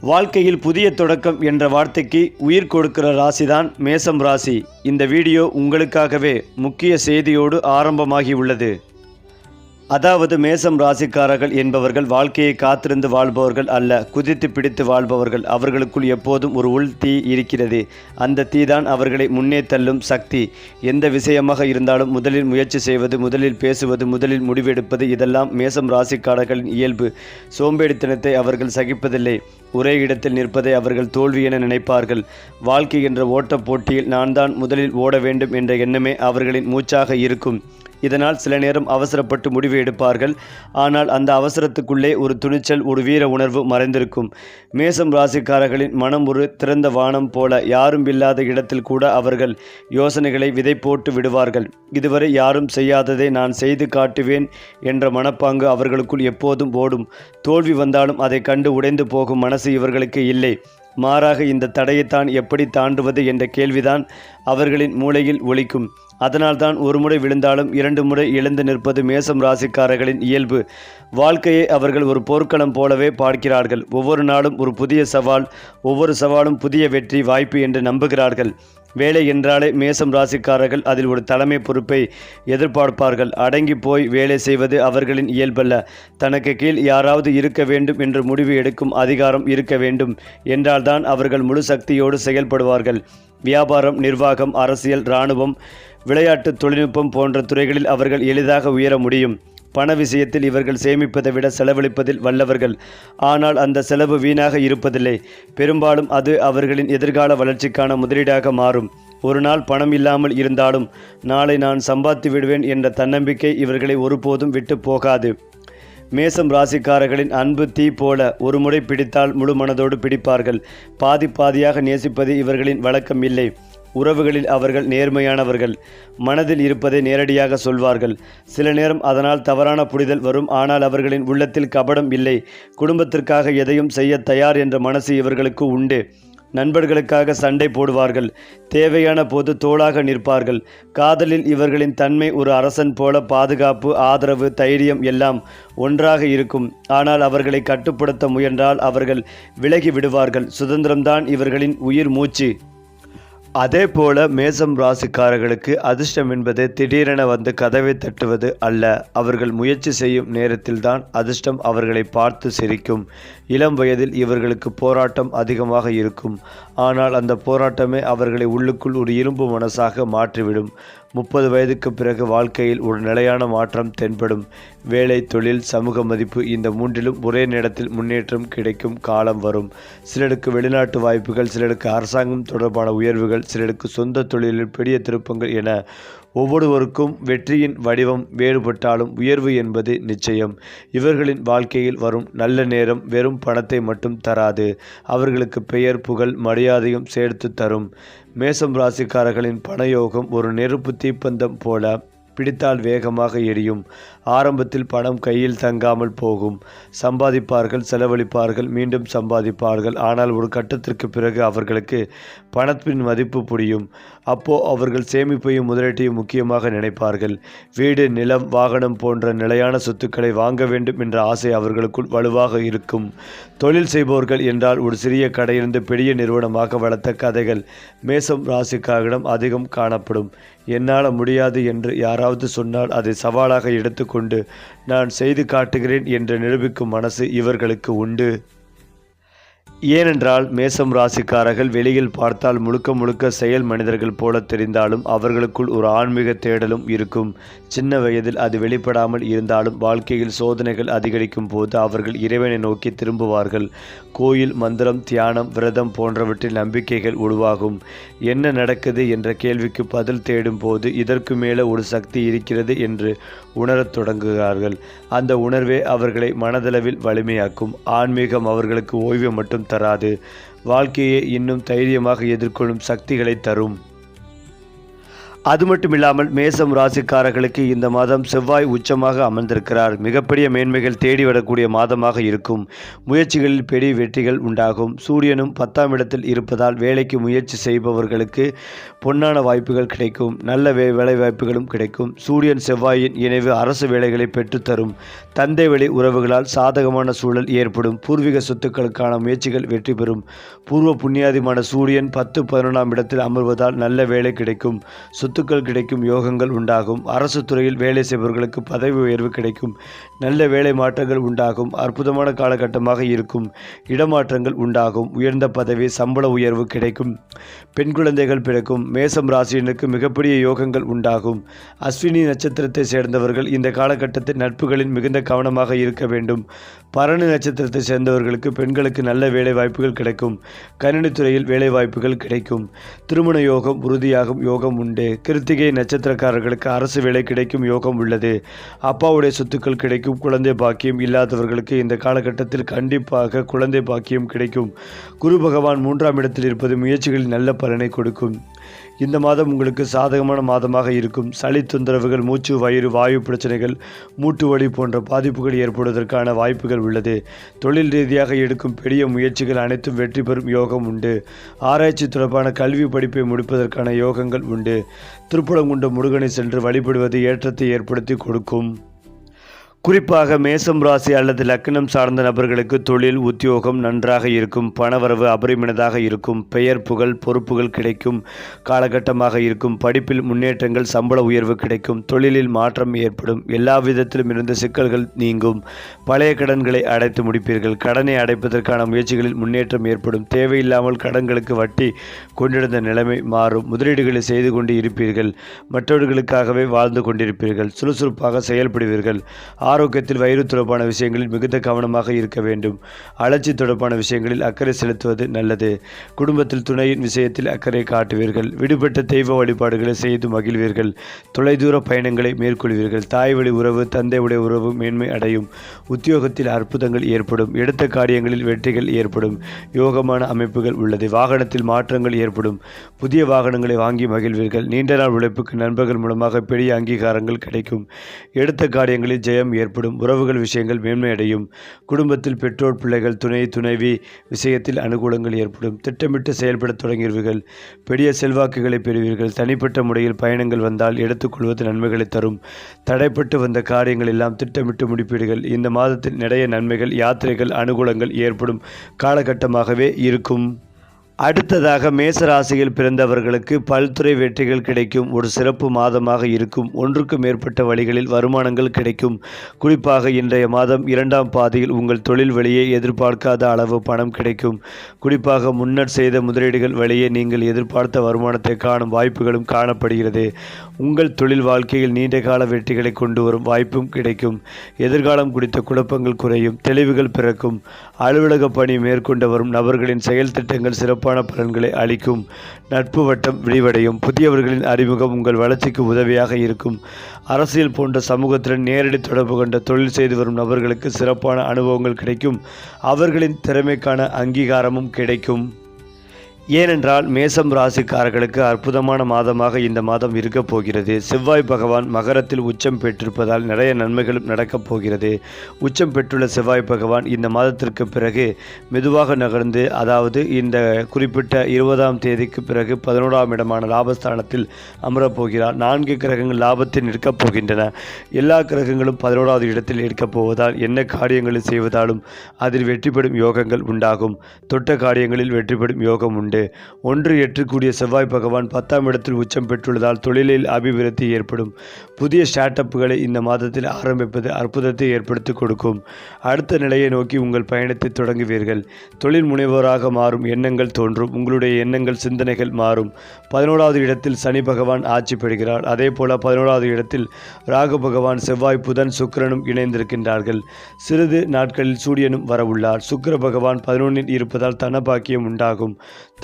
வாழ்க்கையில் புதிய தொடக்கம் என்ற வார்த்தைக்கு உயிர் கொடுக்கிற ராசிதான் மேசம் ராசி. இந்த வீடியோ உங்களுக்காகவே முக்கிய செய்தியோடு ஆரம்பமாகி உள்ளது. அதாவது மேசம் ராசிக்காரர்கள் என்பவர்கள் வாழ்க்கையை காத்திருந்து வாழ்பவர்கள் அல்ல, குதித்து பிடித்து வாழ்பவர்கள். அவர்களுக்குள் எப்போதும் ஒரு உள் தீ இருக்கிறது. அந்த தீ தான் அவர்களை முன்னே தள்ளும் சக்தி. எந்த விஷயமாக இருந்தாலும் முதலில் முயற்சி செய்வது, முதலில் பேசுவது, முதலில் முடிவெடுப்பது, இதெல்லாம் மேசம் ராசிக்காரர்களின் இயல்பு. சோம்பேறித்தனத்தை அவர்கள் சகிப்பதில்லை. ஒரே இடத்தில் நிற்பதை அவர்கள் தோல்வி என நினைப்பார்கள். வாழ்க்கை என்ற ஓட்டப் போட்டியில் நான் தான் முதலில் ஓட வேண்டும் என்ற எண்ணமே அவர்களின் மூச்சாக இருக்கும். இதனால் சில நேரம் அவசரப்பட்டு முடிவு எடுப்பார்கள். ஆனால் அந்த அவசரத்துக்குள்ளே ஒரு துணிச்சல், ஒரு வீர உணர்வு மறைந்திருக்கும். மேசம் ராசிக்காரர்களின் மனம் ஒரு திறந்த வானம் போல. யாரும் இல்லாத இடத்தில் கூட அவர்கள் யோசனைகளை விதை போட்டு விடுவார்கள். இதுவரை யாரும் செய்யாததை நான் செய்து காட்டுவேன் என்ற மனப்பாங்கு அவர்களுக்குள் எப்போதும் ஓடும். தோல்வி வந்தாலும் அதை கண்டு உடைந்து போகும் மனசு இவர்களுக்கு இல்லை. மாறாக இந்த தடையைத்தான் எப்படி தாண்டுவது என்ற கேள்விதான் அவர்களின் மூளையில் ஒலிக்கும். அதனால்தான் ஒரு முறை விழுந்தாலும் 2 முறை எழுந்து நிற்பது மேசம் ராசிக்காரர்களின் இயல்பு. வாழ்க்கையை அவர்கள் ஒரு போர்க்களம் போலவே பார்க்கிறார்கள். ஒவ்வொரு நாளும் ஒரு புதிய சவால், ஒவ்வொரு சவாலும் புதிய வெற்றி வாய்ப்பு என்று நம்புகிறார்கள். வேலை என்றாலே மேசம் ராசிக்காரர்கள் அதில் ஒரு தலைமை பொறுப்பை எதிர்பார்ப்பார்கள். அடங்கி போய் வேலை செய்வது அவர்களின் இயல்பல்ல. தனக்கு கீழ் யாராவது இருக்க வேண்டும் என்று முடிவு எடுக்கும் அதிகாரம் இருக்க வேண்டும் என்றால்தான் அவர்கள் முழு சக்தியோடு செயல்படுவார்கள். வியாபாரம், நிர்வாகம், அரசியல், இராணுவம், விளையாட்டு, தொழில்நுட்பம் போன்ற துறைகளில் அவர்கள் எளிதாக உயர முடியும். பண விஷயத்தில் இவர்கள் சேமிப்பதை விட செலவழிப்பதில் வல்லவர்கள். ஆனால் அந்த செலவு வீணாக இருப்பதில்லை. பெரும்பாலும் அது அவர்களின் எதிர்கால வளர்ச்சிக்கான முதலீடாக மாறும். ஒரு நாள் பணம் இல்லாமல் இருந்தாலும் நாளை நான் சம்பாதித்து விடுவேன் என்ற தன்னம்பிக்கை இவர்களை ஒருபோதும் விட்டு போகாது. மேசம் ராசிக்காரர்களின் அன்பு தீ போல. ஒரு முறை பிடித்தால் முழு மனதோடு பிடிப்பார்கள். பாதி பாதியாக நேசிப்பது இவர்களின் வழக்கம் இல்லை. உறவுகளில் அவர்கள் நேர்மையானவர்கள். மனதில் இருப்பதை நேரடியாக சொல்வார்கள். சில நேரம் அதனால் தவறான புரிதல் வரும். ஆனால் அவர்களின் உள்ளத்தில் கபடம் இல்லை. குடும்பத்திற்காக எதையும் செய்ய தயார் என்ற மனசு இவர்களுக்கு உண்டு. நண்பர்களுக்காக சண்டை போடுவார்கள். தேவையான போது தோளாக நிற்பார்கள். காதலில் இவர்களின் தன்மை ஒரு அரசன் போல. பாதுகாப்பு, ஆதரவு, தைரியம் எல்லாம் ஒன்றாக இருக்கும். ஆனால் அவர்களை கட்டுப்படுத்த முயன்றால் அவர்கள் விலகி விடுவார்கள். சுதந்திரம்தான் இவர்களின் உயிர் மூச்சு. அதே போல மேசம் ராசிக்காரர்களுக்கு அதிர்ஷ்டம் என்பது திடீரென வந்து கதவை தட்டுவது அல்ல. அவர்கள் முயற்சி செய்யும் நேரத்தில்தான் அதிர்ஷ்டம் அவர்களை பார்த்து சிரிக்கும். இளம் வயதில் இவர்களுக்கு போராட்டம் அதிகமாக இருக்கும். ஆனால் அந்த போராட்டமே அவர்களை உள்ளுக்குள் ஒரு இரும்பு மனசாக மாற்றிவிடும். 30 வயதுக்கு பிறகு வாழ்க்கையில் ஒரு நிலையான மாற்றம் தென்படும். வேலை, தொழில், சமூக மதிப்பு, இந்த மூன்றிலும் ஒரே நேரத்தில் முன்னேற்றம் கிடைக்கும் காலம் வரும். சிலருக்கு வெளிநாட்டு வாய்ப்புகள், சிலருக்கு அரசாங்கம் தொடர்பான உயர்வுகள், சிலருக்கு சொந்த தொழிலில் பெரிய திருப்பங்கள் என ஒவ்வொருவருக்கும் வெற்றியின் வடிவம் வேறுபட்டாலும் உயர்வு என்பது நிச்சயம். இவர்களின் வாழ்க்கையில் வரும் நல்ல நேரம் வெறும் பணத்தை மட்டும் தராது. அவர்களுக்கு பெயர், புகழ், மரியாதையும் சேர்த்து தரும். மேசம் ராசிக்காரர்களின் பணயோகம் ஒரு நெருப்பு தீப்பந்தம் போல. பிடித்தால் வேகமாக எரியும். ஆரம்பத்தில் பணம் கையில் தங்காமல் போகும். சம்பாதிப்பார்கள், செலவழிப்பார்கள், மீண்டும் சம்பாதிப்பார்கள். ஆனால் ஒரு கட்டத்திற்கு பிறகு அவர்களுக்கு பணத்தின் மதிப்பு புரியும். அப்போ அவர்கள் சேமிப்பையும் முதலீட்டையும் முக்கியமாக நினைப்பார்கள். வீடு, நிலம், வாகனம் போன்ற நிலையான சொத்துக்களை வாங்க வேண்டும் என்ற ஆசை அவர்களுக்குள் வலுவாக இருக்கும். தொழில் செய்பவர்கள் என்றால் ஒரு சிறிய கடையிலிருந்து பெரிய நிறுவனமாக வளர்த்த கதைகள் மேசம் ராசிக்காரர்களிடம் அதிகம் காணப்படும். என்னால் முடியாது என்று யாராவது சொன்னால் அதை சவாலாக எடுத்துக்கொண்டு நான் செய்து காட்டுகிறேன் என்று நிரூபிக்கும் மனசு இவர்களுக்கு உண்டு. ஏனென்றால் மேசம் ராசிக்காரர்கள் வெளியில் பார்த்தால் முழுக்க முழுக்க செயல் மனிதர்கள் போல தெரிந்தாலும் அவர்களுக்குள் ஒரு ஆன்மீக தேடலும் இருக்கும். சின்ன வயதில் அது வெளிப்படாமல் இருந்தாலும் வாழ்க்கையில் சோதனைகள் அதிகரிக்கும் போது அவர்கள் இறைவனை நோக்கி திரும்புவார்கள். கோயில், மந்திரம், தியானம், விரதம் போன்றவற்றில் நம்பிக்கைகள் உருவாகும். என்ன நடக்குது என்ற கேள்விக்கு பதில் தேடும் போது இதற்கு மேலே ஒரு சக்தி இருக்கிறது என்று உணரத் தொடங்குகிறார்கள். அந்த உணர்வே அவர்களை மனதளவில் வலிமையாக்கும். ஆன்மீகம் அவர்களுக்கு ஓய்வு மட்டும் தராது, வாழ்க்கையை இன்னும் தைரியமாக எதிர்கொள்ளும் சக்திகளை தரும். அது மட்டும் இல்லாமல் மேசம் ராசிக்காரர்களுக்கு இந்த மாதம் செவ்வாய் உச்சமாக அமர்ந்திருக்கிறார். மிகப்பெரிய மேன்மைகள் தேடி வரக்கூடிய மாதமாக இருக்கும். முயற்சிகளில் பெரிய வெற்றிகள் உண்டாகும். சூரியனும் 10ஆம் இடத்தில் இருப்பதால் வேலைக்கு முயற்சி செய்பவர்களுக்கு பொன்னான வாய்ப்புகள் கிடைக்கும். நல்ல வேலை வாய்ப்புகளும் கிடைக்கும். சூரியன் செவ்வாயின் இணைவு அரசு வேலைகளை பெற்றுத்தரும். தந்தை வழி உறவுகளால் சாதகமான சூழல் ஏற்படும். பூர்வீக சொத்துக்களுக்கான முயற்சிகள் வெற்றி பெறும். பூர்வ புண்ணியாதிமான சூரியன் 10, 11ஆம் இடத்தில் அமர்வதால் நல்ல வேலை கிடைக்கும். சொத்துக்கள் கிடைக்கும் யோகங்கள் உண்டாகும். அரசு துறையில் வேலை செய்பவர்களுக்கு பதவி உயர்வு கிடைக்கும். நல்ல வேலை மாற்றங்கள் உண்டாகும். அற்புதமான காலகட்டமாக இருக்கும். இடமாற்றங்கள் உண்டாகும். உயர்ந்த பதவி, சம்பள உயர்வு கிடைக்கும். பெண் குழந்தைகள் பிறக்கும். மேசம் ராசியினருக்கு மிகப்பெரிய யோகங்கள் உண்டாகும். அஸ்வினி நட்சத்திரத்தை சேர்ந்தவர்கள் இந்த காலகட்டத்தில் நட்புகளில் மிகுந்த கவனமாக இருக்க வேண்டும். பரணி நட்சத்திரத்தை சேர்ந்தவர்களுக்கு பெண்களுக்கு நல்ல வேலை வாய்ப்புகள் கிடைக்கும். கணினித்துறையில் வேலை வாய்ப்புகள் கிடைக்கும். திருமண யோகம் உறுதியாகும் யோகம் உண்டு. கிருத்திகை நட்சத்திரக்காரர்களுக்கு அரசு வேலை கிடைக்கும் யோகம் உள்ளது. அப்பாவுடைய சொத்துக்கள் கிடைக்கும். குழந்தை பாக்கியம் இல்லாதவர்களுக்கு இந்த காலகட்டத்தில் கண்டிப்பாக குழந்தை பாக்கியம் கிடைக்கும். குரு பகவான் 3ஆம் இடத்தில் இருப்பது முயற்சிகளில் நல்ல பலனை கொடுக்கும். இந்த மாதம் உங்களுக்கு சாதகமான மாதமாக இருக்கும். சளி தொந்தரவுகள், மூச்சு, வயிறு, வாயு பிரச்சனைகள், மூட்டு வலி போன்ற பாதிப்புகள் ஏற்படுவதற்கான வாய்ப்புகள் உள்ளது. தொழில் ரீதியாக எடுக்கும் பெரிய முயற்சிகள் அனைத்தும் வெற்றி பெறும் யோகம் உண்டு. ஆராய்ச்சி தொடர்பான கல்வி படிப்பை முடிப்பதற்கான யோகங்கள் உண்டு. திருப்புறங்குன்றம் முருகனை சென்று வழிபடுவது ஏற்றத்தை ஏற்படுத்தி கொடுக்கும். குறிப்பாக மேசம் ராசி அல்லது லக்னம் சார்ந்த நபர்களுக்கு தொழில், உத்தியோகம் நன்றாக இருக்கும். பணவரவு அபரிமிதமாக இருக்கும். பெயர், புகழ், பொறுப்புகள் கிடைக்கும் காலகட்டமாக இருக்கும். படிப்பில் முன்னேற்றங்கள், சம்பள உயர்வு கிடைக்கும். தொழிலில் மாற்றம் ஏற்படும். எல்லா விதத்திலும் இருந்த சிக்கல்கள் நீங்கும். பழைய கடன்களை அடைத்து முடிப்பீர்கள். கடனை அடைப்பதற்கான முயற்சிகளில் முன்னேற்றம் ஏற்படும். தேவையில்லாமல் கடன்களுக்கு வட்டி கொண்டிருந்த நிலைமை மாறும். முதலீடுகளை செய்து கொண்டு இருப்பீர்கள். மற்றவர்களுக்காகவே வாழ்ந்து கொண்டிருப்பீர்கள். சுறுசுறுப்பாக செயல்படுவீர்கள். ஆரோக்கியத்தில் வயிறு தொடர்பான விஷயங்களில் மிகுந்த கவனமாக இருக்க வேண்டும். அலட்சி தொடர்பான விஷயங்களில் அக்கறை செலுத்துவது நல்லது. குடும்பத்தில் துணையின் விஷயத்தில் அக்கறை காட்டுவீர்கள். விடுபட்ட தெய்வ வழிபாடுகளை செய்து மகிழ்வீர்கள். தொலைதூர பயணங்களை மேற்கொள்வீர்கள். தாய் வழி உறவு, தந்தையுடைய உறவு மேன்மை அடையும். உத்தியோகத்தில் அற்புதங்கள் ஏற்படும். எடுத்த காரியங்களில் வெற்றிகள் ஏற்படும். யோகமான அமைப்புகள் உள்ளது. வாகனத்தில் மாற்றங்கள் ஏற்படும். புதிய வாகனங்களை வாங்கி மகிழ்வீர்கள். நீண்ட நாள் உழைப்புக்கு நண்பர்கள் மூலமாக பெரிய அங்கீகாரங்கள் கிடைக்கும். எடுத்த காரியங்களில் ஜெயம் ஏற்படும். உறவுகள் விஷயங்கள் மேன்மையடையும். குடும்பத்தில் பெற்றோர், பிள்ளைகள், துணைவி விஷயத்தில் அனுகூலங்கள் ஏற்படும். திட்டமிட்டு செயல்பட தொடங்குவீர்கள். பெரிய செல்வாக்குகளை பெறுவீர்கள். தனிப்பட்ட முறையில் பயணங்கள் வந்தால் எடுத்துக்கொள்வது நன்மைகளை தரும். தடைப்பட்டு வந்த காரியங்கள் எல்லாம் திட்டமிட்டு முடிப்பீர்கள். இந்த மாதத்தில் நிறைய நன்மைகள், யாத்திரைகள், அனுகூலங்கள் ஏற்படும் காலகட்டமாகவே இருக்கும். அடுத்ததாக மேசராசியில் பிறந்தவர்களுக்கு பல்துறை வெற்றிகள் கிடைக்கும். ஒரு சிறப்பு மாதமாக இருக்கும். ஒன்றுக்கு மேற்பட்ட வழிகளில் வருமானங்கள் கிடைக்கும். குறிப்பாக இன்றைய மாதம் 2ஆம் பாதியில் உங்கள் தொழில் வழியே எதிர்பார்க்காத அளவு பணம் கிடைக்கும். குறிப்பாக முன்னர் செய்த முதலீடுகள் வழியே நீங்கள் எதிர்பார்த்த வருமானத்தை காணும் வாய்ப்புகளும் காணப்படுகிறது. உங்கள் தொழில் வாழ்க்கையில் நீண்ட கால வெற்றிகளை கொண்டு வரும் வாய்ப்பும் கிடைக்கும். எதிர்காலம் குறித்த குழப்பங்கள் குறையும். தெளிவுகள் பிறக்கும். அலுவலக பணி மேற்கொண்டு வரும் நபர்களின் செயல் திட்டங்கள் சிறப்பான பலன்களை அளிக்கும். நட்பு வட்டம் விரிவடையும். புதியவர்களின் அறிமுகம் உங்கள் வளர்ச்சிக்கு உதவியாக இருக்கும். அரசியல் போன்ற சமூகத்துடன் நேரடி தொடர்பு கொண்ட தொழில் செய்து வரும் நபர்களுக்கு சிறப்பான அனுபவங்கள் கிடைக்கும். அவர்களின் திறமைக்கான அங்கீகாரமும் கிடைக்கும். ஏனென்றால் மேசம் ராசிக்காரர்களுக்கு அற்புதமான மாதமாக இந்த மாதம் இருக்கப் போகிறது. செவ்வாய் பகவான் மகரத்தில் உச்சம் பெற்றிருப்பதால் நிறைய நன்மைகளும் நடக்கப் போகிறது. உச்சம் பெற்றுள்ள செவ்வாய் பகவான் இந்த மாதத்திற்கு பிறகு மெதுவாக நகர்ந்து, அதாவது இந்த குறிப்பிட்ட 20ஆம் தேதிக்கு பிறகு 11ஆம் இடமான லாபஸ்தானத்தில் அமரப்போகிறார். 4 கிரகங்கள் லாபத்தில் நிற்கப் போகின்றன. எல்லா கிரகங்களும் 11ஆவது இடத்தில் இருக்கப் போவதால் என்ன காரியங்களை செய்வதாலும் அதில் வெற்றி பெறும் யோகங்கள் உண்டாகும். தொட்ட காரியங்களில் வெற்றி பெறும் யோகம் உண்டு. 1-8 கூடிய செவ்வாய் பகவான் 10ஆம் இடத்தில் உச்சம் பெற்றுள்ளதால் தொழிலில் அபிவிருத்தி ஏற்படும். புதிய ஸ்டார்ட் அப்புகளை இந்த மாதத்தில் ஆரம்பிப்பது அற்புதத்தை ஏற்படுத்தி கொடுக்கும். அடுத்த நிலையை நோக்கி உங்கள் பயணத்தை தொடங்குவீர்கள். தொழில் முனைவோராக மாறும் எண்ணங்கள் தோன்றும். உங்களுடைய எண்ணங்கள், சிந்தனைகள் மாறும். 11ஆவது இடத்தில் சனி பகவான் ஆட்சி பெறுகிறார். அதே போல 11ஆவது இடத்தில் ராகு பகவான், செவ்வாய், புதன், சுக்கிரனும் இணைந்திருக்கின்றார்கள். சிறிது நாட்களில் சூரியனும் வரவுள்ளார். சுக்கிர பகவான் 11இல் இருப்பதால் தனபாக்கியம் உண்டாகும்.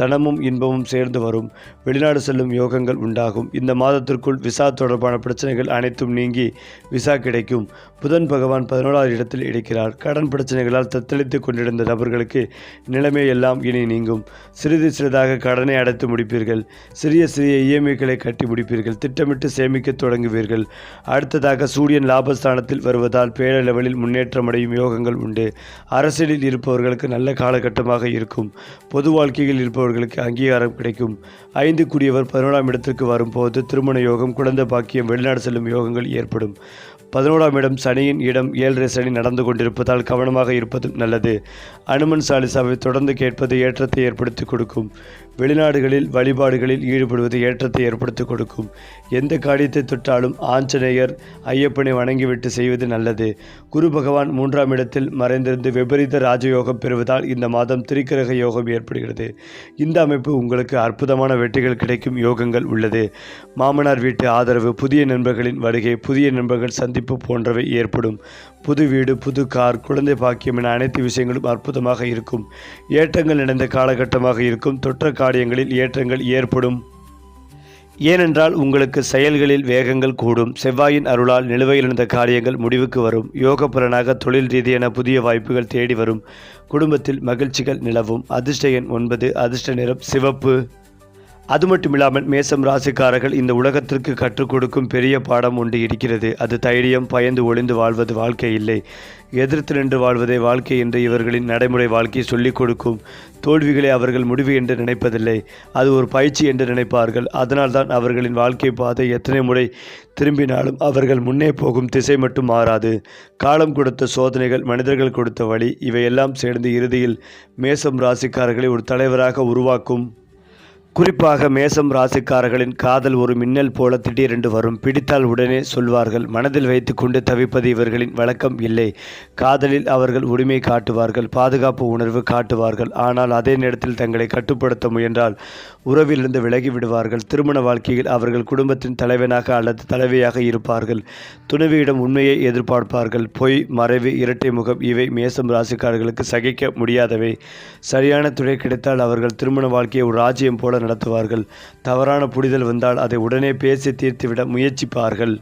தனமும் இன்பமும் சேர்ந்து வரும். வெளிநாடு செல்லும் யோகங்கள் உண்டாகும். இந்த மாதத்திற்குள் விசா தொடர்பான பிரச்சனைகள் அனைத்தும் நீங்கி விசா கிடைக்கும். புதன் பகவான் 11வது இடத்தில் இருக்கிறார். கடன் பிரச்சனைகளால் தத்தளித்து கொண்டிருந்த நபர்களுக்கு நிலைமை எல்லாம் இனி நீங்கும். சிறிது சிறிதாக கடனை அடைத்து முடிப்பீர்கள். சிறிய சிறிய இஎம்ஐக்களை கட்டி முடிப்பீர்கள். திட்டமிட்டு சேமிக்க தொடங்குவீர்கள். அடுத்ததாக சூரியன் லாபஸ்தானத்தில் வருவதால் பேரளவில் முன்னேற்றமடையும் யோகங்கள் உண்டு. அரசியலில் இருப்பவர்களுக்கு நல்ல காலகட்டமாக இருக்கும். பொது வாழ்க்கையில் இருப்பவர்களுக்கு அங்கீகாரம் கிடைக்கும். 5 11ஆம் இடத்திற்கு வரும்போது திருமண யோகம், குழந்தை பாக்கியம், வெளிநாடு செல்லும் யோகங்கள் ஏற்படும். 11ஆம் இடம் சனியின் இடம். 7.5 சனி நடந்து கொண்டிருப்பதால் கவனமாக இருப்பதும் நல்லது. அனுமன் சாலிசாவை தொடர்ந்து கேட்பது ஏற்றத்தை ஏற்படுத்தி கொடுக்கும். வெளிநாடுகளில் வழிபாடுகளில் ஈடுபடுவது ஏற்றத்தை ஏற்படுத்தி கொடுக்கும். எந்த காரியத்தை தொட்டாலும் ஆஞ்சநேயர் ஐயப்பனை வணங்கிவிட்டு செய்வது நல்லது. குரு பகவான் 3ஆம் இடத்தில் மறைந்திருந்து விபரீத ராஜயோகம் பெறுவதால் இந்த மாதம் திரிக்கிரக யோகம் ஏற்படுகிறது. இந்த அமைப்பு உங்களுக்கு அற்புதமான வெற்றிகள் கிடைக்கும் யோகங்கள் உள்ளது. மாமனார் வீட்டு ஆதரவு, புதிய நண்பர்களின் வருகை, புதிய நண்பர்கள் சந்திப்பு போன்றவை ஏற்படும். புது வீடு, புது கார், குழந்தை பாக்கியம் என அனைத்து விஷயங்களும் அற்புதமாக இருக்கும். ஏற்றங்கள் நிறைந்த காலகட்டமாக இருக்கும். தொற்ற காரியங்களில் ஏற்றங்கள் ஏற்படும். ஏனென்றால் உங்களுக்கு செயல்களில் வேகங்கள் கூடும். செவ்வாயின் அருளால் நிலுவையில் இருந்த காரியங்கள் முடிவுக்கு வரும். யோக பலனாக தொழில் ரீதியான புதிய வாய்ப்புகள் தேடி வரும். குடும்பத்தில் மகிழ்ச்சிகள் நிலவும். அதிர்ஷ்ட எண் 9. அதிர்ஷ்ட நிறம் சிவப்பு. அது மட்டுமில்லாமல் மேசம் ராசிக்காரர்கள் இந்த உலகத்திற்கு கற்றுக் கொடுக்கும் பெரிய பாடம் ஒன்று இருக்கிறது. அது தைரியம். பயந்து ஒளிந்து வாழ்வது வாழ்க்கை இல்லை, எதிர்த்து நின்று வாழ்வதே வாழ்க்கை என்று இவர்களின் நடைமுறை வாழ்க்கையை சொல்லிக் கொடுக்கும். தோல்விகளை அவர்கள் முடிவு என்று நினைப்பதில்லை, அது ஒரு பயிற்சி என்று நினைப்பார்கள். அதனால்தான் அவர்களின் வாழ்க்கை பாதை எத்தனை முறை திரும்பினாலும் அவர்கள் முன்னே போகும் திசை மட்டும் மாறாது. காலம் கொடுத்த சோதனைகள், மனிதர்கள் கொடுத்த வழி, இவையெல்லாம் சேர்ந்து இறுதியில் மேசம் ராசிக்காரர்களை ஒரு தலைவராக உருவாக்கும். குறிப்பாக மேசம் ராசிக்காரர்களின் காதல் ஒரு மின்னல் போல திடீரென்று வரும். பிடித்தால் உடனே சொல்வார்கள். மனதில் வைத்து கொண்டு தவிப்பது இவர்களின் வழக்கம் இல்லை. காதலில் அவர்கள் உரிமை காட்டுவார்கள், பாதுகாப்பு உணர்வு காட்டுவார்கள். ஆனால் அதே நேரத்தில் தங்களை கட்டுப்படுத்த முயன்றால் உறவிலிருந்து விலகி விடுவார்கள். திருமண வாழ்க்கையில் அவர்கள் குடும்பத்தின் தலைவனாக அல்லது தலைவியாக இருப்பார்கள். துணைவியிடம் உண்மையை எதிர்பார்ப்பார்கள். பொய், மறைவு, இரட்டை முகம் இவை மேசம் ராசிக்காரர்களுக்கு சகிக்க முடியாதவை. சரியான துணை கிடைத்தால் அவர்கள் திருமண வாழ்க்கையை ஒரு ராஜ்யம் போல நடத்துவார்கள். தவறான புரிதல் வந்தால் அதை உடனே பேசி தீர்த்துவிட முயற்சிப்பார்கள்.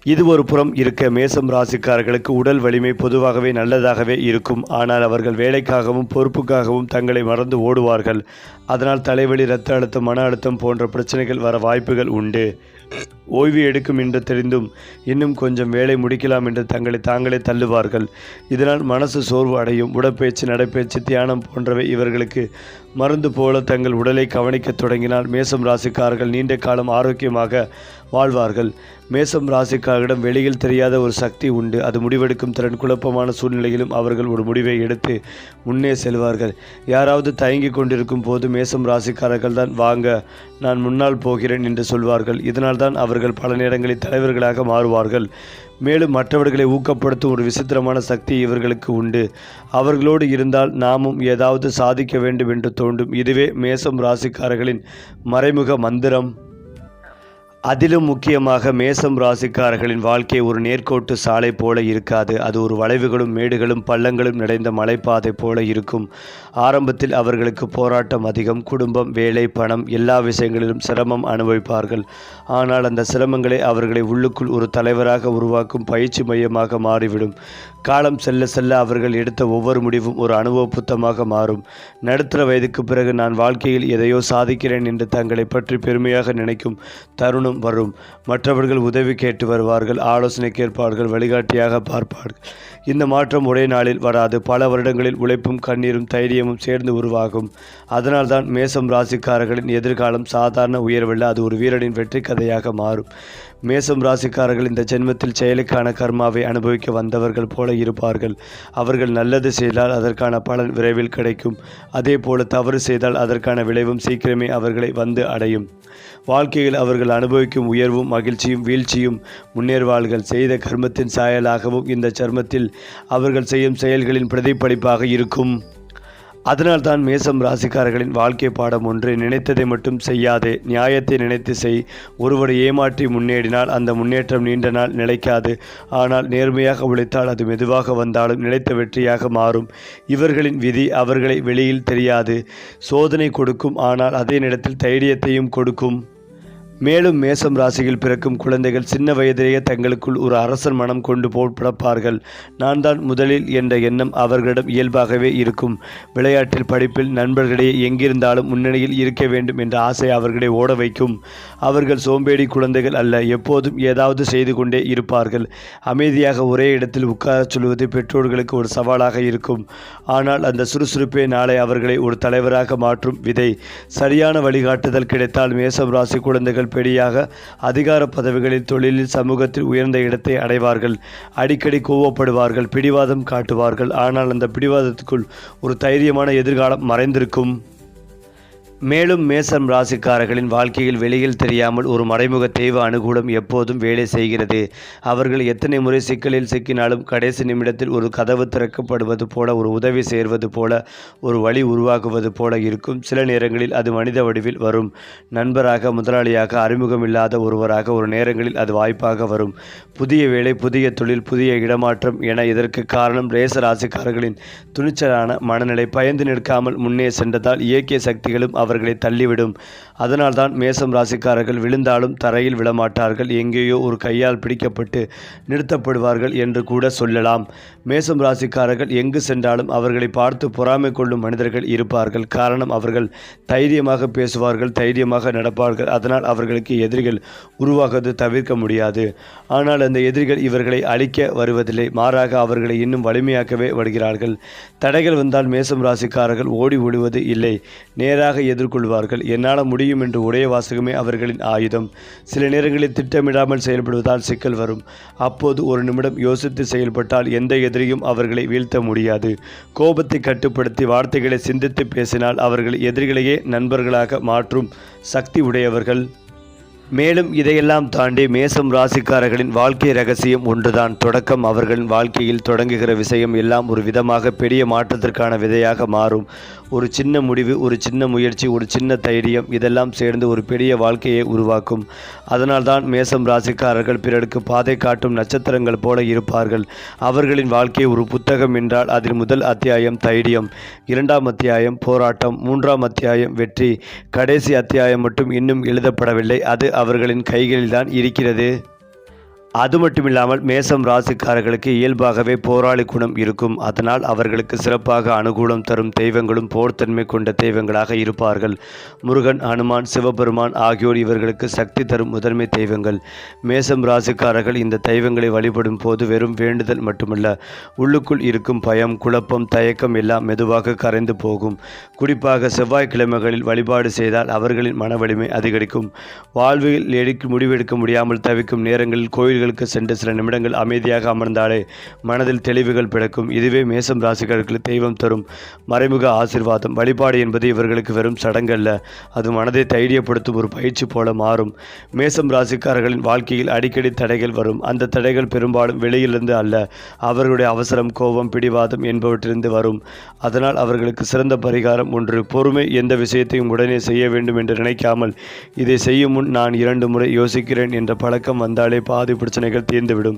இது ஒரு புறம் இருக்க, மேசம் ராசிக்காரர்களுக்கு உடல் வலிமை பொதுவாகவே நல்லதாகவே இருக்கும். ஆனால் அவர்கள் வேலைக்காகவும் பொறுப்புக்காகவும் தங்களை மறந்து ஓடுவார்கள். அதனால் தலைவலி, இரத்த அழுத்தம், மன அழுத்தம் போன்ற பிரச்சனைகள் வர வாய்ப்புகள் உண்டு. ஓய்வு எடுக்கும் என்று தெரிந்தும் இன்னும் கொஞ்சம் வேலை முடிக்கலாம் என்று தங்களை தாங்களே தள்ளுவார்கள். இதனால் மனசு சோர்வு அடையும். உடற்பயிற்சி, நடைப்பயிற்சி, தியானம் போன்றவை இவர்களுக்கு மருந்து போல தங்கள் உடலை கவனிக்க தொடங்கினால் மேசம் ராசிக்காரர்கள் நீண்ட காலம் ஆரோக்கியமாக வாழ்வார்கள். மேசம் ராசிக்காரர்களிடம் வெளியில் தெரியாத ஒரு சக்தி உண்டு. அது முடிவெடுக்கும் திறன். குழப்பமான சூழ்நிலையிலும் அவர்கள் ஒரு முடிவை எடுத்து முன்னே செல்வார்கள். யாராவது தயங்கி கொண்டிருக்கும் போது மேசம் ராசிக்காரர்கள் தான் வாங்க, நான் முன்னால் போகிறேன் என்று சொல்வார்கள். இதனால்தான் அவர்கள் பல நேரங்களில் தலைவர்களாக மாறுவார்கள். மேலும் மற்றவர்களை ஊக்கப்படுத்தும் ஒரு விசித்திரமான சக்தி இவர்களுக்கு உண்டு. அவர்களோடு இருந்தால் நாமும் ஏதாவது சாதிக்க வேண்டும் என்று தோன்றும். இதுவே மேசம் ராசிக்காரர்களின் மறைமுக மந்திரம். அதிலும் முக்கியமாக மேசம் ராசிக்காரர்களின் வாழ்க்கை ஒரு நேர்கோட்டு சாலை போல இருக்காது. அது ஒரு வளைவுகளும் மேடுகளும் பள்ளங்களும் நிறைந்த மலைப்பாதை போல இருக்கும். ஆரம்பத்தில் அவர்களுக்கு போராட்டம் அதிகம். குடும்பம், வேலை, பணம் எல்லா விஷயங்களிலும் சிரமம் அனுபவிப்பார்கள். ஆனால் அந்த சிரமங்களை அவர்களை உள்ளுக்குள் ஒரு தலைவராக உருவாக்கும் பயிற்சி மையமாக மாறிவிடும். காலம் செல்ல செல்ல அவர்கள் எடுத்த ஒவ்வொரு முடிவும் ஒரு அனுபவ புத்தமாக மாறும். நடுத்தர வயதுக்கு பிறகு நான் வாழ்க்கையில் எதையோ சாதிக்கிறேன் என்று தங்களை பற்றி பெருமையாக நினைக்கும் தருணம் வரும். மற்றவர்கள் உதவி கேட்டு வருவார்கள், ஆலோசனை கேட்பார்கள், வழிகாட்டியாக பார்ப்பார்கள். இந்த மாற்றம் ஒரே நாளில் வராது. பல வருடங்களில் உழைப்பும் கண்ணீரும் தைரியமும் சேர்ந்து உருவாகும். அதனால்தான் மேசம் ராசிக்காரர்களின் எதிர்காலம் சாதாரண உயர்வல்ல, அது ஒரு வீரனின் வெற்றி கதையாக மாறும். மேசம் ராசிக்காரர்கள் இந்த ஜென்மத்தில் செயலுக்கான கர்மாவை அனுபவிக்க வந்தவர்கள் போல இருப்பார்கள். அவர்கள் நல்லது செய்தால் அதற்கான பலன் விரைவில் கிடைக்கும். அதே போல தவறு செய்தால் அதற்கான விளைவும் சீக்கிரமே அவர்களை வந்து அடையும். வாழ்க்கையில் அவர்கள் அனுபவிக்கும் உயர்வும் மகிழ்ச்சியும் வீழ்ச்சியும் முன்னேறுவார்கள். செய்த கர்மத்தின் சாயலாகவும் இந்த சர்மத்தில் அவர்கள் செய்யும் செயல்களின் பிரதிபலிப்பாக இருக்கும். அதனால்தான் மேசம் ராசிக்காரர்களின் வாழ்க்கை பாடம் ஒன்று: நினைத்ததை மட்டும் செய்யாதே, நியாயத்தை நினைத்து செய். ஒருவரை ஏமாற்றி முன்னேறினால் அந்த முன்னேற்றம் நீண்ட நாள் நிலைக்காது. ஆனால் நேர்மையாக உழைத்தால் அது மெதுவாக வந்தாலும் நிலைத்த வெற்றியாக மாறும். இவர்களின் விதி அவர்களை வெளியில் தெரியாது. சோதனை கொடுக்கும், ஆனால் அதே நேரத்தில் தைரியத்தையும் கொடுக்கும். மேலும் மேசம் ராசியில் பிறக்கும் குழந்தைகள் சின்ன வயதிலேயே தங்களுக்குள் ஒரு அரசன் மனம் கொண்டு பிறப்பார்கள். நான் தான் முதலில் என்ற எண்ணம் அவர்களிடம் இயல்பாகவே இருக்கும். விளையாட்டில், படிப்பில், நண்பர்களிடையே எங்கிருந்தாலும் முன்னணியில் இருக்க வேண்டும் என்ற ஆசை அவர்களை ஓட வைக்கும். அவர்கள் சோம்பேறி குழந்தைகள் அல்ல, எப்போதும் ஏதாவது செய்து கொண்டே இருப்பார்கள். அமைதியாக ஒரே இடத்தில் உட்காரச் சொல்வது பெற்றோர்களுக்கு ஒரு சவாலாக இருக்கும். ஆனால் அந்த சுறுசுறுப்பே நாளை அவர்களை ஒரு தலைவராக மாற்றும் விதை. சரியான வழிகாட்டுதல் கிடைத்தால் மேசம் ராசி குழந்தைகள் பெரியாக அதிகார பதவிகளில், தொழிலில், சமூகத்தில் உயர்ந்த இடத்தை அடைவார்கள். அடிக்கடி கோவப்படுவார்கள், பிடிவாதம் காட்டுவார்கள். ஆனால் அந்த பிடிவாதத்துக்குள் ஒரு தைரியமான எதிர்காலம் மறைந்திருக்கும். மேலும் மேசம் ராசிக்காரர்களின் வாழ்க்கையில் வெளியில் தெரியாமல் ஒரு மறைமுக தெய்வ அனுகூலம் எப்போதும் வேலை செய்கிறது. அவர்கள் எத்தனை முறை சிக்கலில் சிக்கினாலும் கடைசி நிமிடத்தில் ஒரு கதவு திறக்கப்படுவது போல, ஒரு உதவி சேர்வது போல, ஒரு வழி உருவாகுவது போல இருக்கும். சில நேரங்களில் அது மனித வடிவில் வரும். நண்பராக, முதலாளியாக, அறிமுகமில்லாத ஒருவராக. ஒரு நேரங்களில் அது வாய்ப்பாக வரும். புதிய வேலை, புதிய தொழில், புதிய இடமாற்றம் என. இதற்கு காரணம் மேச ராசிக்காரர்களின் துணிச்சலான மனநிலை. பயந்து நிற்காமல் முன்னே சென்றதால் இயற்கை சக்திகளும் அவர்களை தள்ளிவிடும். அதனால்தான் மேசம் ராசிக்காரர்கள் விழுந்தாலும் தரையில் விழமாட்டார்கள். எங்கேயோ ஒரு கையால் பிடிக்கப்பட்டு நிறுத்தப்படுவார்கள் என்று கூட சொல்லலாம். மேசம் ராசிக்காரர்கள் எங்கு சென்றாலும் அவர்களை பார்த்து பொறாமை கொள்ளும் மனிதர்கள் இருப்பார்கள். காரணம், அவர்கள் தைரியமாக பேசுவார்கள், தைரியமாக நடப்பார்கள். அதனால் அவர்களுக்கு எதிரிகள் உருவாகுவது தவிர்க்க முடியாது. ஆனால் அந்த எதிரிகள் இவர்களை அழிக்க வருவதில்லை, மாறாக அவர்களை இன்னும் வலிமையாக்கவே வருகிறார்கள். தடைகள் வந்தால் மேசம் ராசிக்காரர்கள் ஓடி ஒளிவது இல்லை, நேராக எதிர்கொள்வார்கள். என்னால் முடியும் என்று ஒரே வாசகமே அவர்களின் ஆயுதம். சில நேரங்களில் திட்டமிடாமல் செயல்படுவதால் சிக்கல் வரும். அப்போது ஒரு நிமிடம் யோசித்து செயல்பட்டால் எந்த எதிரியும் அவர்களை வீழ்த்த முடியாது. கோபத்தை கட்டுப்படுத்தி வார்த்தைகளை சிந்தித்து பேசினால் அவர்கள் எதிரிகளையே நண்பர்களாக மாற்றும் சக்தி உடையவர்கள். மேலும் இதையெல்லாம் தாண்டி மேசம் ராசிக்காரர்களின் வாழ்க்கை ரகசியம் ஒன்றுதான். தொடக்கம். அவர்களின் வாழ்க்கையில் தொடங்குகிற விஷயம் எல்லாம் ஒரு விதமாக பெரிய மாற்றத்திற்கான விதையாக மாறும். ஒரு சின்ன முடிவு, ஒரு சின்ன முயற்சி, ஒரு சின்ன தைரியம், இதெல்லாம் சேர்ந்து ஒரு பெரிய வாழ்க்கையை உருவாக்கும். அதனால்தான் மேசம் ராசிக்காரர்கள் பிறருக்கு பாதை காட்டும் நட்சத்திரங்கள் போல இருப்பார்கள். அவர்களின் வாழ்க்கை ஒரு புத்தகம் என்றால் அதில் முதல் அத்தியாயம் தைரியம், 2ஆம் அத்தியாயம் போராட்டம், 3ஆம் அத்தியாயம் வெற்றி, கடைசி அத்தியாயம் மட்டும் இன்னும் எழுதப்படவில்லை. அது அவர்களின் கைகளில்தான் இருக்கிறது. அது மட்டுமில்லாமல் மேசம் ராசிக்காரர்களுக்கு இயல்பாகவே போராளி குணம் இருக்கும். அதனால் அவர்களுக்கு சிறப்பாக அனுகூலம் தரும் தெய்வங்களும் போர்த்தன்மை கொண்ட தெய்வங்களாக இருப்பார்கள். முருகன், ஹனுமான், சிவபெருமான் ஆகியோர் இவர்களுக்கு சக்தி தரும் முதன்மை தெய்வங்கள். மேசம் ராசிக்காரர்கள் இந்த தெய்வங்களை வழிபடும் போது வெறும் வேண்டுதல் மட்டுமல்ல, உள்ளுக்குள் இருக்கும் பயம், குழப்பம், தயக்கம் எல்லாம் மெதுவாக கரைந்து போகும். குறிப்பாக செவ்வாய்க்கிழமைகளில் வழிபாடு செய்தால் அவர்களின் மன வலிமை அதிகரிக்கும். வாழ்வில் முடிவெடுக்க முடியாமல் தவிக்கும் நேரங்களில் கோயில் சென்று சில நிமிடங்கள் அமைதியாக அமர்ந்தாலே மனதில் தெளிவுகள் பிறக்கும். இதுவே மேசம் ராசிக்காரர்களுக்கு தெய்வம் தரும் மறைமுக ஆசீர்வாதம். வழிபாடு என்பது இவர்களுக்கு வெறும் சடங்கல்ல, அது மனதை தைரியப்படுத்தும் ஒரு பயிற்சி போல மாறும். மேசம் ராசிக்காரர்களின் வாழ்க்கையில் அடிக்கடி தடைகள் வரும். அந்த தடைகள் பெரும்பாலும் வெளியிலிருந்து அல்ல, அவர்களுடைய அவசரம், கோபம், பிடிவாதம் என்பவற்றிலிருந்து வரும். அதனால் அவர்களுக்கு சிறந்த பரிகாரம் ஒன்று: பொறுமை. எந்த விஷயத்தையும் உடனே செய்ய வேண்டும் என்று நினைக்காமல் இதை செய்யும் முன் நான் 2 முறை யோசிக்கிறேன் என்ற பழக்கம் வந்தாலே பாதி பிரச்சனைகள் தீர்ந்துவிடும்.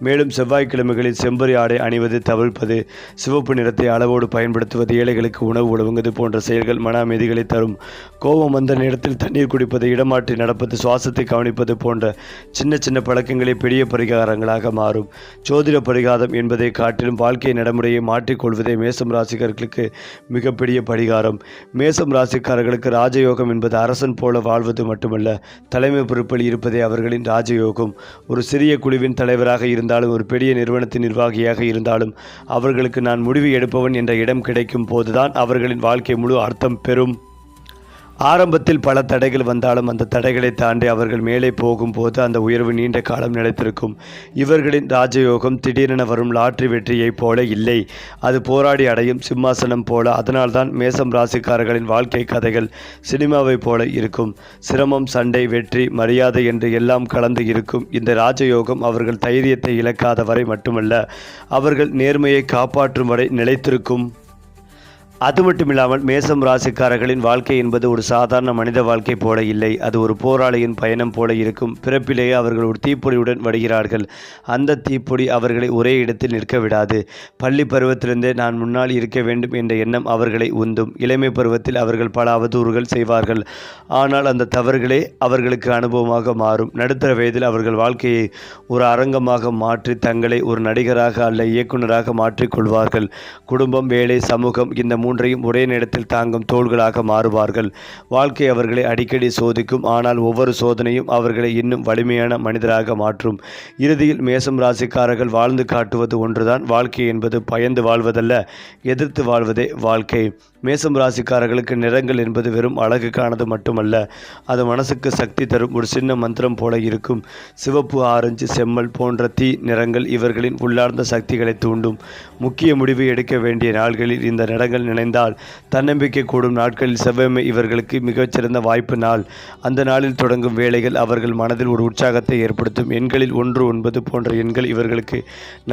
மேலும் செவ்வாய்க்கிழமைகளில் செம்பரி ஆடை அணிவது தவிர்ப்பது, சிவப்பு நிறத்தை அளவோடு பயன்படுத்துவது, ஏழைகளுக்கு உணவு வழங்குவது போன்ற செயல்கள் மன அமைதிகளை தரும். கோபம் வந்த நேரத்தில் தண்ணீர் குடிப்பது, இடமாற்றி நடப்பது, சுவாசத்தை கவனிப்பது போன்ற சின்ன சின்ன பழக்கங்களே பெரிய பரிகாரங்களாக மாறும். ஜோதிட பரிகாரம் என்பதை காட்டிலும் வாழ்க்கை நடைமுறையை மாற்றிக்கொள்வதே மேசம் ராசிக்காரர்களுக்கு மிகப்பெரிய பரிகாரம். மேசம் ராசிக்காரர்களுக்கு ராஜயோகம் என்பது அரசன் போல வாழ்வது மட்டுமல்ல, தலைமை பொறுப்பில் இருப்பதே அவர்களின் ராஜயோகம். ஒரு சிறிய குழுவின் தலைவராக இருந்தாலும், ஒரு பெரிய நிறுவனத்தின் நிர்வாகியாக இருந்தாலும், அவர்களுக்கு நான் முடிவு எடுப்பவன் என்ற இடம் கிடைக்கும் போதுதான் அவர்களின் வாழ்க்கை முழு அர்த்தம் பெறும். ஆரம்பத்தில் பல தடைகள் வந்தாலும் அந்த தடைகளை தாண்டி அவர்கள் மேலே போகும்போது அந்த உயர்வு நீண்ட காலம் நிலைத்திருக்கும். இவர்களின் ராஜயோகம் திடீரென வரும் லாட்டரி வெற்றியைப் போல இல்லை, அது போராடி அடையும் சிம்மாசனம் போல. அதனால்தான் மேசம் ராசிக்காரர்களின் வாழ்க்கை கதைகள் சினிமாவைப் போல இருக்கும். சிரமம், சண்டை, வெற்றி, மரியாதை என்று எல்லாம் கலந்து இருக்கும். இந்த ராஜயோகம் அவர்கள் தைரியத்தை இழக்காத வரை மட்டுமல்ல, அவர்கள் நேர்மையை காப்பாற்றும் வரை நிலைத்திருக்கும். அது மட்டும் இல்லாமல் மேசம் ராசிக்காரர்களின் வாழ்க்கை என்பது ஒரு சாதாரண மனித வாழ்க்கை போல இல்லை. அது ஒரு போராளியின் பயணம் போல இருக்கும். பிறப்பிலேயே அவர்கள் ஒரு தீப்பொறியுடன் வருகிறார்கள். அந்த தீப்பொறி அவர்களை ஒரே இடத்தில் நிற்க விடாது. பள்ளி பருவத்திலிருந்தே நான் முன்னால் இருக்க வேண்டும் என்ற எண்ணம் அவர்களை உந்தும். இளமை பருவத்தில் அவர்கள் பல அவதூறுகள் செய்வார்கள். ஆனால் அந்த தவறுகளே அவர்களுக்கு அனுபவமாக மாறும். நடுத்தர வயதில் அவர்கள் வாழ்க்கையை ஒரு அரங்கமாக மாற்றி தங்களை ஒரு நடிகராக அல்ல இயக்குநராக மாற்றிக்கொள்வார்கள். குடும்பம், வேலை, சமூகம் இந்த மூன்றையும் ஒரே நேரத்தில் தாங்கும் தோள்களாக மாறுவார்கள். வாழ்க்கை அவர்களை அடிக்கடி சோதிக்கும். ஆனால் ஒவ்வொரு சோதனையும் அவர்களை இன்னும் வலிமையான மனிதராக மாற்றும். இறுதியில் மேசம் ராசிக்காரர்கள் வாழ்ந்து காட்டுவது ஒன்றுதான். வாழ்க்கை என்பது பயந்து வாழ்வதல்ல, எதிர்த்து வாழ்வதே வாழ்க்கை. மேசம் ராசிக்காரர்களுக்கு நிறங்கள் என்பது வெறும் அழகுக்கானது மட்டுமல்ல, அது மனசுக்கு சக்தி தரும் ஒரு சின்ன மந்திரம் போல இருக்கும். சிவப்பு, ஆரஞ்சு, செம்மல் போன்ற தீ நிறங்கள் இவர்களின் உள்ளார்ந்த சக்திகளை தூண்டும். முக்கிய முடிவு எடுக்க வேண்டிய நாள்களில் இந்த நிறங்கள் நினைந்தால் தன்னம்பிக்கை கூடும் நாட்களில் செவ்வாய்மை இவர்களுக்கு மிகச்சிறந்த வாய்ப்பு நாள். அந்த நாளில் தொடங்கும் வேலைகள் அவர்கள் மனதில் ஒரு உற்சாகத்தை ஏற்படுத்தும். எண்களில் 1, 9 போன்ற எண்கள் இவர்களுக்கு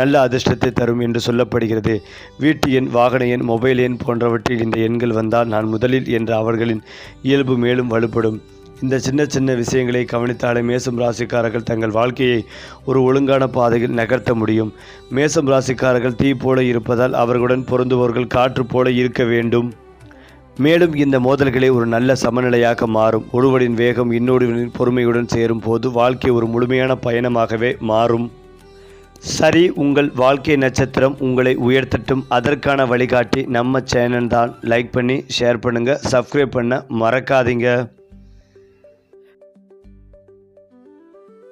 நல்ல அதிர்ஷ்டத்தை தரும் என்று சொல்லப்படுகிறது. வீட்டு எண், வாகன எண், மொபைல் எண் போன்றவற்றில் இந்த எண்கள் வந்தால் நான் முதலில் என்ற அவர்களின் இயல்பு மேலும் வலுப்படும். இந்த சின்ன சின்ன விஷயங்களை கவனித்தாலே மேசம் ராசிக்காரர்கள் தங்கள் வாழ்க்கையை ஒரு ஒழுங்கான பாதையில் நகர்த்த முடியும். மேசம் ராசிக்காரர்கள் தீ போல இருப்பதால் அவர்களுடன் பொருந்துபவர்கள் காற்று போல இருக்க வேண்டும். மேலும் இந்த மோதல்களை ஒரு நல்ல சமநிலையாக மாறும். ஒருவரின் வேகம் இன்னொருவரின் பொறுமையுடன் சேரும் போது வாழ்க்கை ஒரு முழுமையான பயணமாகவே மாறும். சரி, உங்கள் வாழ்க்கை நட்சத்திரம் உங்களை உயர்த்தட்டும். அதற்கான வழிகாட்டி நம்ம சேனல் தான். லைக் பண்ணி ஷேர் பண்ணுங்கள், சப்ஸ்கிரைப் பண்ண மறக்காதீங்க.